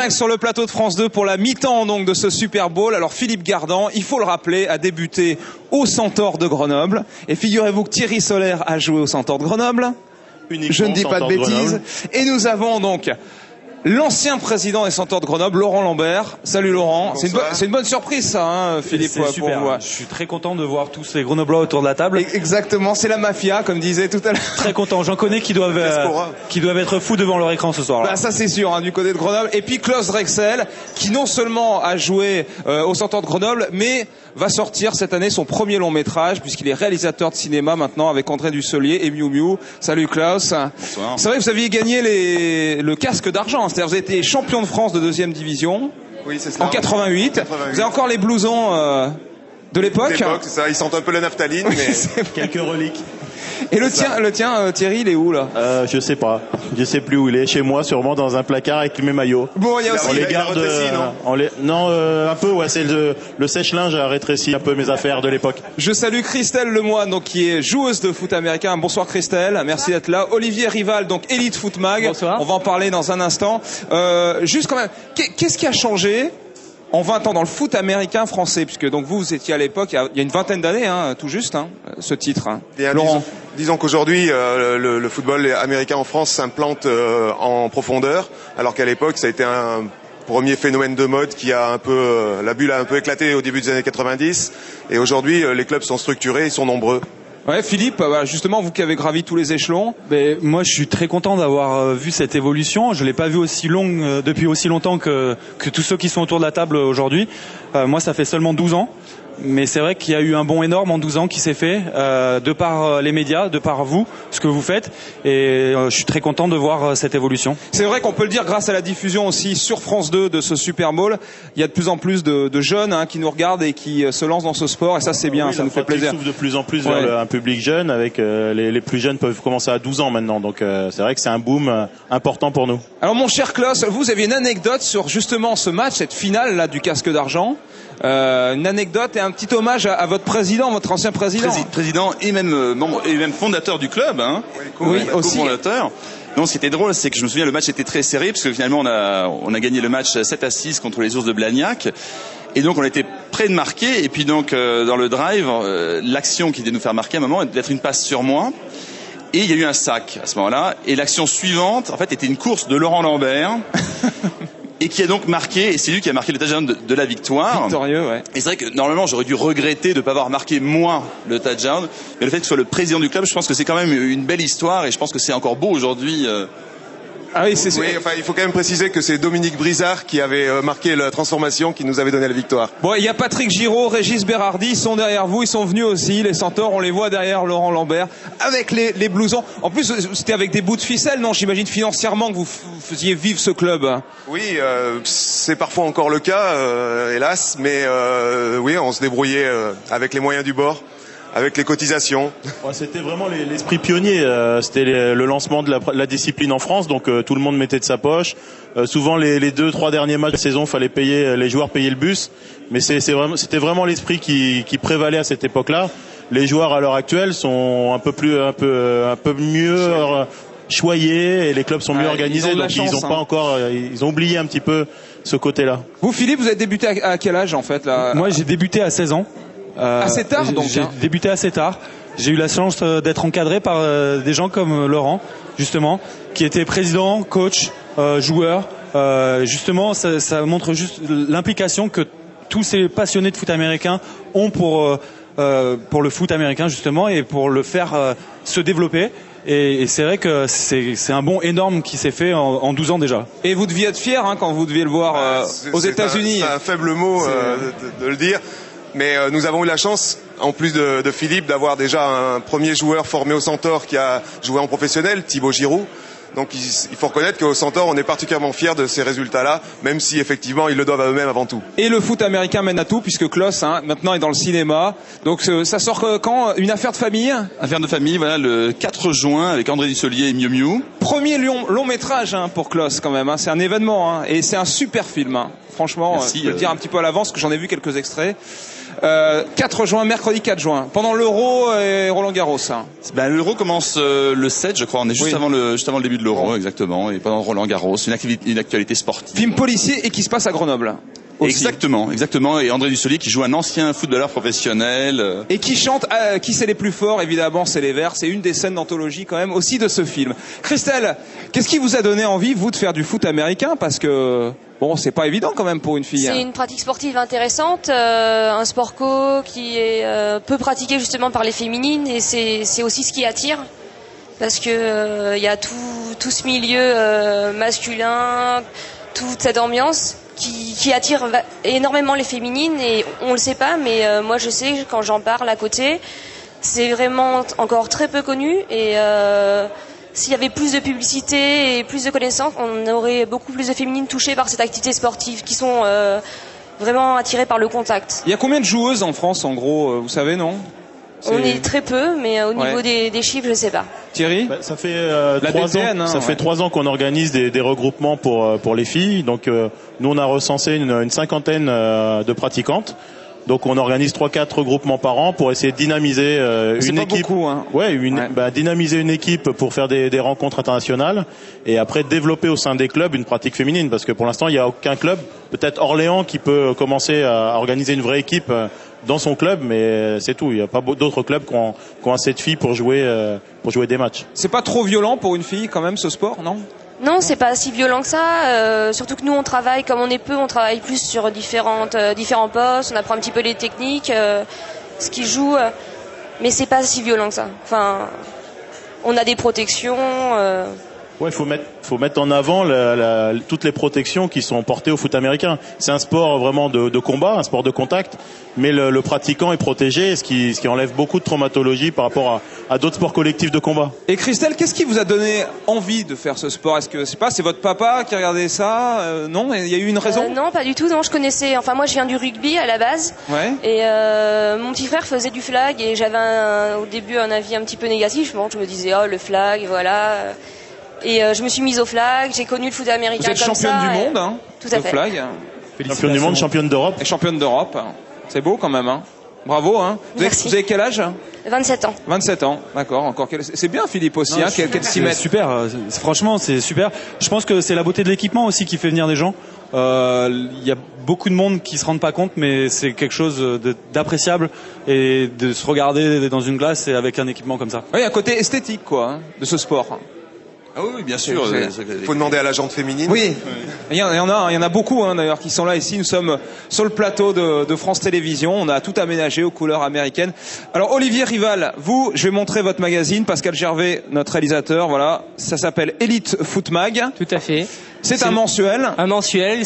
direct sur le plateau de France 2 pour la mi-temps donc de ce Super Bowl. Alors Philippe Gardan, il faut le rappeler, a débuté au Centaure de Grenoble. Et figurez-vous que Thierry Solaire a joué au Centaure de Grenoble. Uniquement je ne dis pas de bêtises. Et nous avons donc l'ancien président des Centaures de Grenoble, Laurent Lambert. Salut Laurent. C'est une bonne surprise ça, hein, Philippe. C'est super. Pour moi. Je suis très content de voir tous ces Grenoblois autour de la table. Exactement, c'est la mafia, comme disait tout à l'heure. Très content. J'en connais qui doivent être fous devant leur écran ce soir-là. Bah, ça c'est sûr, hein, du côté de Grenoble. Et puis Klaus Drexel, qui non seulement a joué au Centaure de Grenoble, mais va sortir cette année son premier long métrage, puisqu'il est réalisateur de cinéma maintenant avec André Dussolier et Miu Miu. Salut Klaus. Bonsoir. C'est vrai que vous aviez gagné le casque d'argent, c'est-à-dire vous avez été champion de France de 2e division. Oui, c'est cela. En 88. Vous avez encore les blousons de l'époque. C'est ça, ils sentent un peu la naphtaline, mais quelques reliques. Et le tien, Thierry, il est où là? Je sais pas. Je sais plus où il est. Chez moi, sûrement dans un placard avec mes maillots. Bon, il y a aussi. On les garde. Un peu. Ouais, c'est le sèche-linge a rétréci un peu mes affaires de l'époque. Je salue Christelle Lemoine, donc qui est joueuse de foot américain. Bonsoir Christelle, merci d'être là. Olivier Rival, donc Elite Foot Mag. Bonsoir. On va en parler dans un instant. Juste quand même, qu'est-ce qui a changé en 20 ans dans le foot américain français, puisque donc vous étiez à l'époque, il y a une vingtaine d'années, hein, tout juste, hein, ce titre. Hein. Laurent. Disons qu'aujourd'hui, le football américain en France s'implante en profondeur, alors qu'à l'époque, ça a été un premier phénomène de mode qui a un peu, la bulle a un peu éclaté au début des années 90, et aujourd'hui, les clubs sont structurés et sont nombreux. Ouais, Philippe, justement, vous qui avez gravi tous les échelons. Moi, je suis très content d'avoir vu cette évolution. Je l'ai pas vu aussi longue depuis aussi longtemps que tous ceux qui sont autour de la table aujourd'hui. Moi, ça fait seulement 12 ans. Mais c'est vrai qu'il y a eu un bond énorme en 12 ans qui s'est fait, de par les médias, de par vous, ce que vous faites. Et je suis très content de voir cette évolution. C'est vrai qu'on peut le dire grâce à la diffusion aussi sur France 2 de ce Super Bowl. Il y a de plus en plus de jeunes qui nous regardent et qui se lancent dans ce sport. Et ça, c'est bien, ça nous fait plaisir. On s'ouvre de plus en plus vers un public jeune. Avec les plus jeunes peuvent commencer à 12 ans maintenant. Donc c'est vrai que c'est un boom important pour nous. Alors mon cher Klaus, vous aviez une anecdote sur justement ce match, cette finale là du casque d'argent. Une anecdote et un petit hommage à votre président, votre ancien président. Président et même membre et même fondateur du club, hein. Oui, aussi. Co-fondateur. Non, ce qui était drôle, c'est que je me souviens, le match était très serré, parce que finalement on a gagné le match 7-6 contre les Ours de Blagnac. Et donc on était près de marquer, et puis donc dans le drive, l'action qui devait nous faire marquer à un moment, d'être une passe sur moi. Et il y a eu un sac à ce moment-là. Et l'action suivante, en fait, était une course de Laurent Lambert. Et qui a donc marqué, et c'est lui qui a marqué le touchdown de la victoire. Victorieux, ouais. Et c'est vrai que normalement j'aurais dû regretter de ne pas avoir marqué moi le touchdown, mais le fait que ce soit le président du club, je pense que c'est quand même une belle histoire, et je pense que c'est encore beau aujourd'hui. Ah oui, il faut quand même préciser que c'est Dominique Brizard qui avait marqué la transformation qui nous avait donné la victoire. Bon, il y a Patrick Giraud, Régis Berardi, ils sont derrière vous, ils sont venus aussi, les Centaures, on les voit derrière Laurent Lambert, avec les blousons. En plus, c'était avec des bouts de ficelle, non? J'imagine financièrement que vous faisiez vivre ce club. Oui, c'est parfois encore le cas, hélas, mais oui, on se débrouillait avec les moyens du bord. Avec les cotisations. C'était vraiment l'esprit pionnier. C'était le lancement de la discipline en France, donc tout le monde mettait de sa poche. Souvent les 2-3 derniers matchs de la saison, fallait payer les joueurs payer le bus. Mais c'était vraiment l'esprit qui prévalait à cette époque-là. Les joueurs à l'heure actuelle sont un peu mieux choyés et les clubs sont mieux organisés, donc ils ont oublié un petit peu ce côté-là. Vous, Philippe, vous avez débuté à quel âge en fait là? Moi, j'ai débuté à 16 ans. Assez tard donc. J'ai débuté assez tard. J'ai eu la chance d'être encadré par des gens comme Laurent, justement, qui était président, coach, joueur. Justement, ça montre juste l'implication que tous ces passionnés de foot américain ont pour le foot américain justement et pour le faire se développer. Et c'est vrai que c'est un bond énorme qui s'est fait en 12 ans déjà. Et vous deviez être fier quand vous deviez le voir aux États-Unis. C'est un faible mot de le dire. Mais nous avons eu la chance, en plus de Philippe, d'avoir déjà un premier joueur formé au Centaure qui a joué en professionnel, Thibaut Giroud. Donc il faut reconnaître qu'au Centaure, on est particulièrement fiers de ces résultats-là, même si effectivement ils le doivent à eux-mêmes avant tout. Et le foot américain mène à tout, puisque Klaus maintenant est dans le cinéma. Donc ça sort quand? Une affaire de famille? Affaire de famille, voilà, le 4 juin avec André Dussolier et Miu Miu. Premier long métrage pour Klaus quand même. C'est un événement et c'est un super film. Franchement, merci, je peux le dire un petit peu à l'avance, que j'en ai vu quelques extraits. 4 juin, mercredi 4 juin, pendant l'Euro et Roland Garros. Ben, l'Euro commence le 7, je crois. On est juste Oui. avant le début de l'Euro, exactement. Et pendant Roland Garros, une actualité sportive. Film policier et qui se passe à Grenoble. Aussi. Exactement. Et André Dussolier qui joue un ancien footballeur professionnel. Et qui chante Qui c'est les plus forts, évidemment, c'est les Verts. C'est une des scènes d'anthologie quand même aussi de ce film. Christelle, qu'est-ce qui vous a donné envie, vous, de faire du foot américain? Parce que, bon, c'est pas évident quand même pour une fille. C'est une pratique sportive intéressante, un sport co qui est peu pratiqué justement par les féminines, et c'est aussi ce qui attire. Parce que y a tout ce milieu masculin, toute cette ambiance qui attire énormément les féminines, et on le sait pas, mais moi je sais, quand j'en parle à côté, c'est vraiment encore très peu connu, et s'il y avait plus de publicité et plus de connaissances, on aurait beaucoup plus de féminines touchées par cette activité sportive, qui sont vraiment attirées par le contact. Il y a combien de joueuses en France, en gros, vous savez, non? On est très peu, mais au niveau Ouais. des chiffres, je sais pas. Thierry? Ça fait La 3 BTN, ans. hein, Ça fait 3 ans qu'on organise des regroupements pour les filles. Donc nous on a recensé une cinquantaine de pratiquantes. Donc on organise 3-4 regroupements par an pour essayer de dynamiser C'est une pas équipe. beaucoup, hein. Ouais, Ouais. dynamiser une équipe pour faire des rencontres internationales, et après développer au sein des clubs une pratique féminine, parce que pour l'instant il n'y a aucun club, peut-être Orléans qui peut commencer à organiser une vraie équipe dans son club, mais c'est tout. Il n'y a pas d'autres clubs qui ont assez de filles pour jouer des matchs. C'est pas trop violent pour une fille quand même, ce sport, non? Non, c'est pas si violent que ça. Surtout que nous, on travaille, comme on est peu, on travaille plus sur différents postes. On apprend un petit peu les techniques, ce qui joue, mais c'est pas si violent que ça. Enfin, on a des protections. Ouais, faut mettre en avant toutes les protections qui sont portées au foot américain. C'est un sport vraiment de combat, un sport de contact, mais le pratiquant est protégé, ce qui enlève beaucoup de traumatologie par rapport à d'autres sports collectifs de combat. Et Christelle, qu'est-ce qui vous a donné envie de faire ce sport? Est-ce que c'est votre papa qui regardait ça? Non, il y a eu une raison? Non, pas du tout. Non, je connaissais. Enfin, moi, je viens du rugby à la base. Ouais. Et mon petit frère faisait du flag, et j'avais au début un avis un petit peu négatif. Bon, je me disais, oh, le flag, voilà. Et je me suis mise au flag. J'ai connu le foot américain. Vous êtes comme championne ça, du et- monde, hein, Tout à de fait. flag. Championne du monde, championne d'Europe. Et championne d'Europe. C'est beau quand même, hein. Bravo, hein. Merci. Vous avez quel âge? 27 ans. 27 ans, d'accord. Encore c'est bien, Philippe aussi, hein, qu'elle s'y C'est mette. super, franchement c'est super. Je pense que c'est la beauté de l'équipement aussi qui fait venir des gens. Il y a beaucoup de monde qui se rendent pas compte, mais c'est quelque chose d'appréciable, et de se regarder dans une glace et avec un équipement comme ça. Oui, un côté esthétique, quoi, hein, de ce sport. Ah oui, bien sûr. Il faut demander à la jante féminine. Oui, il y en a beaucoup, hein, d'ailleurs, qui sont là ici. Nous sommes sur le plateau de France Télévisions. On a tout aménagé aux couleurs américaines. Alors, Olivier Rival, vous, je vais montrer votre magazine. Pascal Gervais, notre réalisateur, voilà. Ça s'appelle Elite Foot Mag. Tout à fait. C'est un mensuel. Un mensuel.